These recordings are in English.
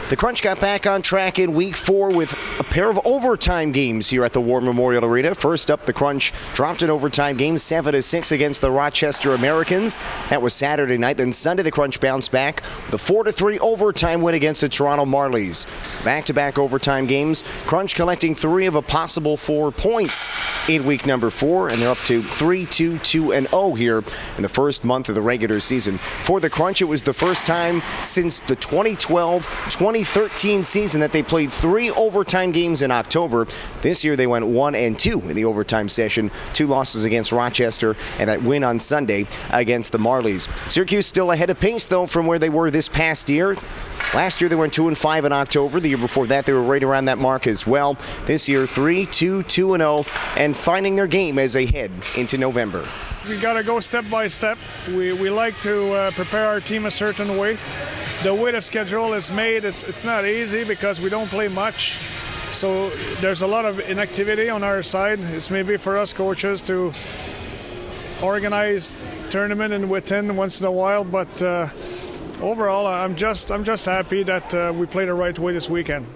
The Crunch got back on track in Week 4 with a pair of overtime games here at the War Memorial Arena. First up, the Crunch dropped an overtime game 7-6 against the Rochester Americans. That was Saturday night. Then Sunday, the Crunch bounced back with a 4-3 overtime win against the Toronto Marlies. Back-to-back overtime games. Crunch collecting 3 of a possible 4 points in week number 4, and they're up to 3-2-2-0 here in the first month of the regular season. For the Crunch, it was the first time since the 2012-2013 season that they played 3 overtime games in October. This year they went 1-2 in the overtime session. 2 losses against Rochester and that win on Sunday against the Marlies. Syracuse still ahead of pace though from where they were this past year. Last year they went 2-5 in October. The year before that they were right around that mark as well. This year 3-2-2-0 and finding their game as they head into November. We got to go step by step. We like to prepare our team a certain way. The way the schedule is made, it's not easy because we don't play much. So there's a lot of inactivity on our side. It's maybe for us coaches to organize tournament and within once in a while, but overall I'm just happy that we played the right way this weekend.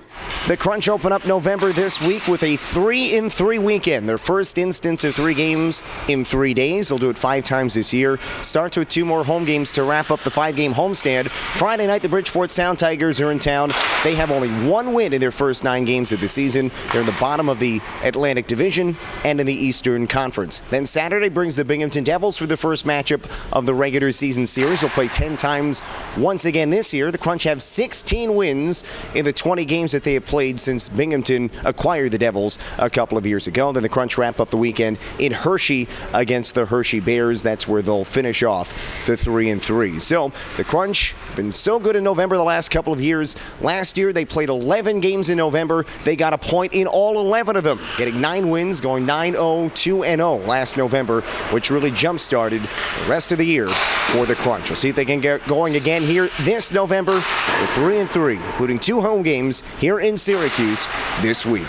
The Crunch open up November this week with a 3-3 weekend. Their first instance of 3 games in 3 days. They'll do it 5 times this year. Starts with 2 more home games to wrap up the 5-game homestand. Friday night, the Bridgeport Sound Tigers are in town. They have only 1 win in their first 9 games of the season. They're in the bottom of the Atlantic Division and in the Eastern Conference. Then Saturday brings the Binghamton Devils for the first matchup of the regular season series. They'll play 10 times once again this year. The Crunch have 16 wins in the 20 games that they have played since Binghamton acquired the Devils a couple of years ago. Then the Crunch wrap up the weekend in Hershey against the Hershey Bears. That's where they'll finish off the 3-3. So the Crunch been so good in November the last couple of years. Last year they played 11 games in November. They got a point in all 11 of them, getting 9 wins, going 9-0-2-0 last November, which really jump-started the rest of the year for the Crunch. We'll see if they can get going again here this November with 3-3, including 2 home games here in Syracuse this week.